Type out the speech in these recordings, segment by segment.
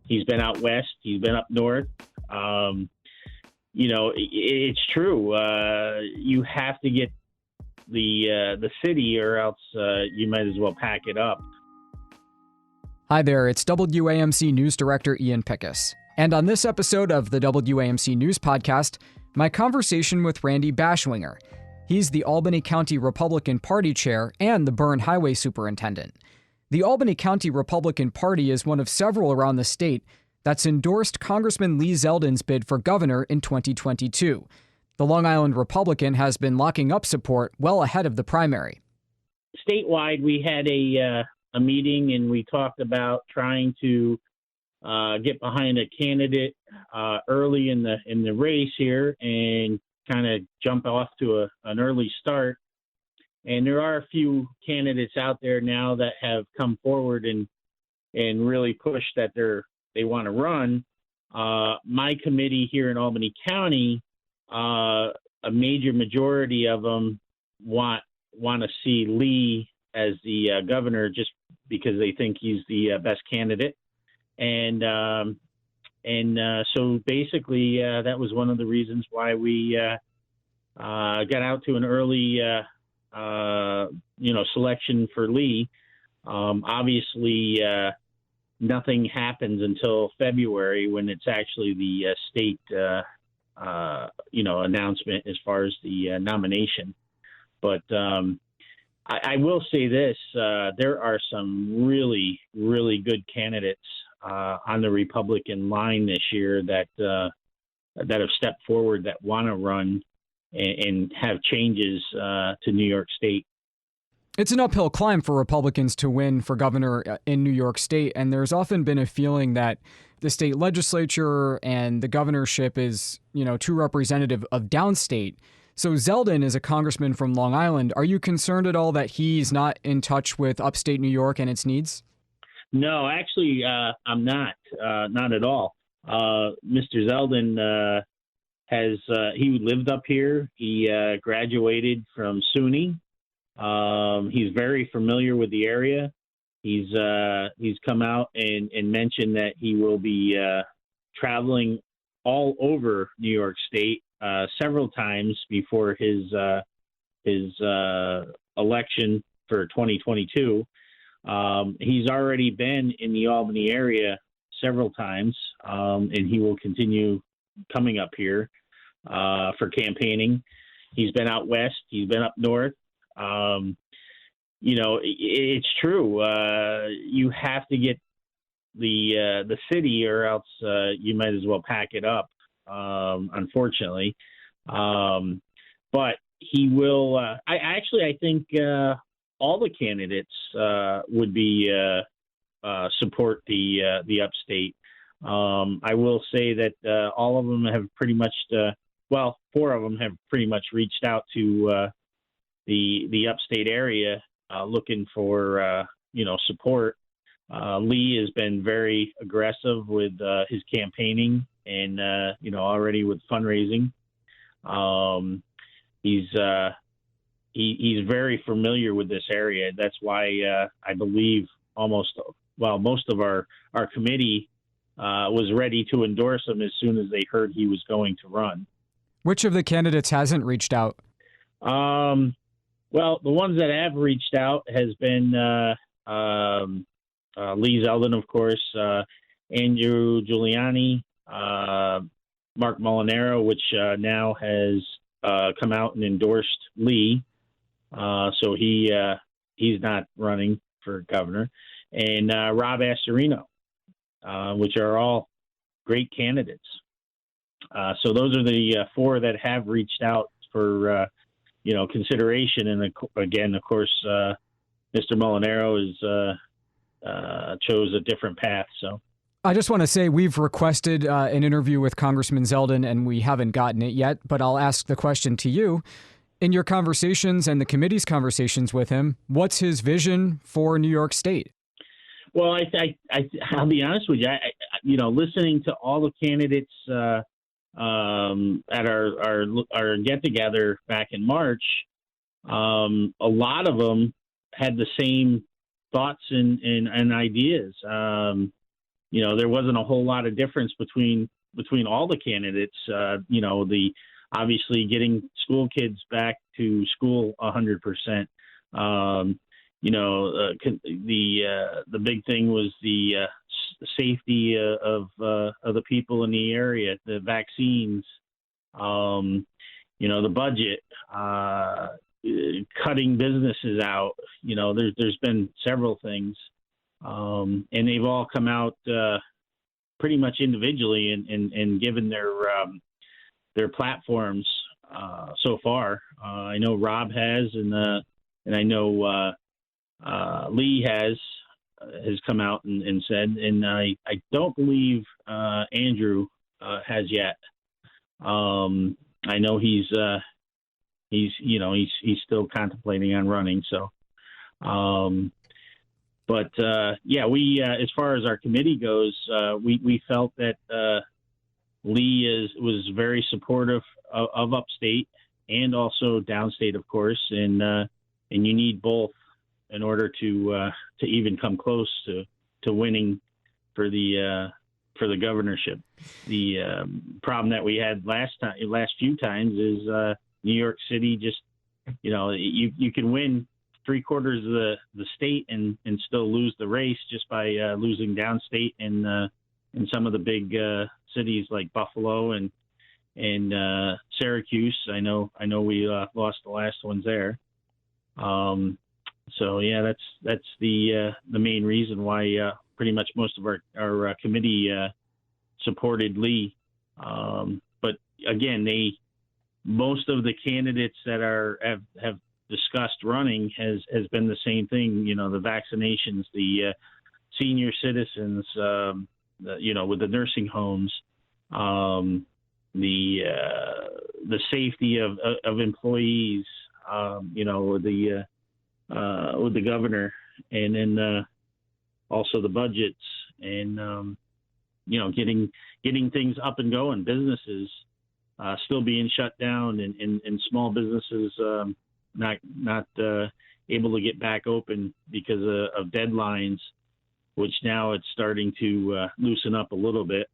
He's been out west. He's been up north. It's true. You have to get the city, or else you might as well pack it up. Hi there, it's WAMC News Director Ian Pickus. And on this episode of the WAMC News Podcast, my conversation with Randy Bashwinger. He's the Albany County Republican Party Chair and the Berne Highway Superintendent. The Albany County Republican Party is one of several around the state that's endorsed Congressman Lee Zeldin's bid for governor in 2022. The Long Island Republican has been locking up support well ahead of the primary. Statewide, we had a meeting, and we talked about trying to get behind a candidate early in the race here and kind of jump off to an early start. And there are a few candidates out there now that have come forward and really pushed that they want to run. My committee here in Albany County, a major majority of them want to see Lee as the governor, just because they think he's the best candidate. And so basically, that was one of the reasons why we got out to an early, selection for Lee. Obviously, nothing happens until February, when it's actually the state, announcement as far as the nomination. But I will say this: there are some really, really good candidates on the Republican line this year that have stepped forward, that want to run and have changes to New York State. It's an uphill climb for Republicans to win for governor in New York State, and there's often been a feeling that the state legislature and the governorship is, too representative of downstate. So Zeldin is a congressman from Long Island. Are you concerned at all that he's not in touch with upstate New York and its needs? No, actually, I'm not at all. Mr. Zeldin he lived up here. He graduated from SUNY. He's very familiar with the area. He's come out and mentioned that he will be traveling all over New York State several times before his election for 2022. He's already been in the Albany area several times, and he will continue coming up here for campaigning. He's been out west. He's been up north. It's true. You have to get the city, or else you might as well pack it up, unfortunately. But he will. I think all the candidates would be support the upstate. I will say that all of them have pretty much, 4 of them have pretty much reached out to the upstate area looking for support. Lee has been very aggressive with his campaigning and already with fundraising. He's very familiar with this area. That's why I believe most of our committee was ready to endorse him as soon as they heard he was going to run. Which of the candidates hasn't reached out? Well, the ones that have reached out has been Lee Zeldin, of course, Andrew Giuliani, Mark Molinaro, which now has come out and endorsed Lee. So he's not running for governor. And Rob Astorino, which are all great candidates. So those are the 4 that have reached out for consideration. And again, of course, Mr. Molinaro chose a different path. So I just want to say we've requested an interview with Congressman Zeldin, and we haven't gotten it yet. But I'll ask the question to you. In your conversations and the committee's conversations with him, what's his vision for New York State? Well, I'll be honest with you. Listening to all the candidates at our get together back in March, a lot of them had the same thoughts and ideas. there wasn't a whole lot of difference between all the candidates. Obviously getting school kids back to school 100%. The big thing was the safety of the people in the area, the vaccines, the budget, cutting businesses out. There's been several things, and they've all come out pretty much individually and given their platforms so far. I know Rob has, and I know Lee has come out and said, and I don't believe Andrew has yet. I know he's still contemplating on running. So, we as far as our committee goes, we felt that Lee was very supportive of upstate and also downstate, of course, and you need both in order to even come close to winning for the governorship. The problem that we had last few times is New York City just you can win 3/4 of the state and still lose the race just by losing downstate in some of the big cities like Buffalo and Syracuse. I know we lost the last ones there. So yeah, that's the main reason why pretty much most of our committee supported Lee. But again, most of the candidates that have discussed running has been the same thing. The vaccinations, the senior citizens, with the nursing homes, the safety of employees, with the governor, and then also the budgets, and getting things up and going, businesses still being shut down, and small businesses not able to get back open because of deadlines, which now it's starting to loosen up a little bit.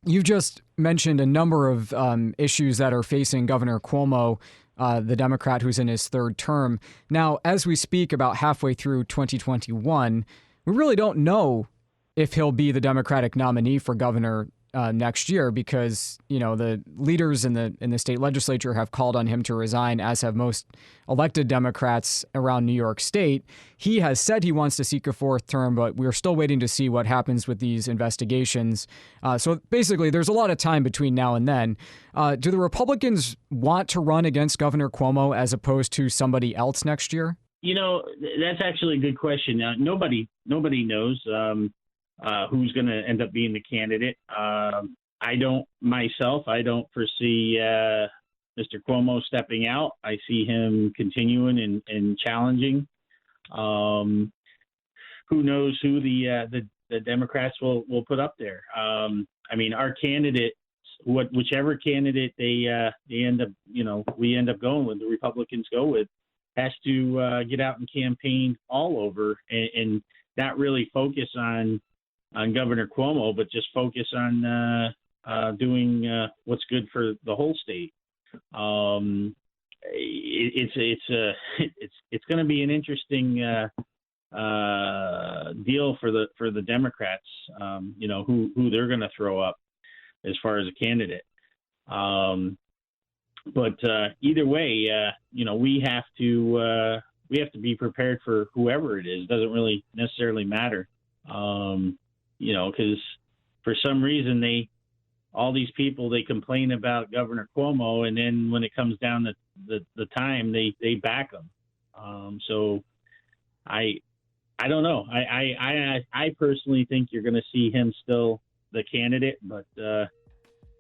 You just mentioned a number of issues that are facing Governor Cuomo, the Democrat who's in his third term. Now, as we speak, about halfway through 2021, we really don't know if he'll be the Democratic nominee for governor next year, because the leaders in the state legislature have called on him to resign, as have most elected Democrats around New York State. He has said he wants to seek a fourth term, but we're still waiting to see what happens with these investigations. So basically, there's a lot of time between now and then. Do the Republicans want to run against Governor Cuomo as opposed to somebody else next year? That's actually a good question. Now, nobody knows who's going to end up being the candidate. I don't foresee Mr. Cuomo stepping out. I see him continuing and challenging. Who knows who the Democrats will put up there? Our candidate, whichever candidate they end up, we end up going with, the Republicans go with, has to get out and campaign all over and not really focus on Governor Cuomo, but just focus on doing what's good for the whole state. It's going to be an interesting deal for the Democrats. Who they're going to throw up as far as a candidate. But either way, we have to be prepared for whoever it is. It doesn't really necessarily matter. Because for some reason all these people, they complain about Governor Cuomo, and then when it comes down to the time, they back him. So I don't know. I personally think you're going to see him still the candidate, but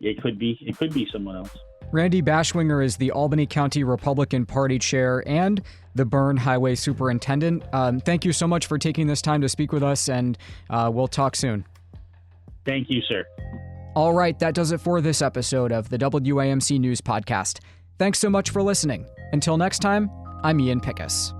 it could be someone else. Randy Bashwinger is the Albany County Republican Party chair and the Berne Highway Superintendent. Thank you so much for taking this time to speak with us, and we'll talk soon. Thank you, sir. All right, that does it for this episode of the WAMC News Podcast. Thanks so much for listening. Until next time, I'm Ian Pickus.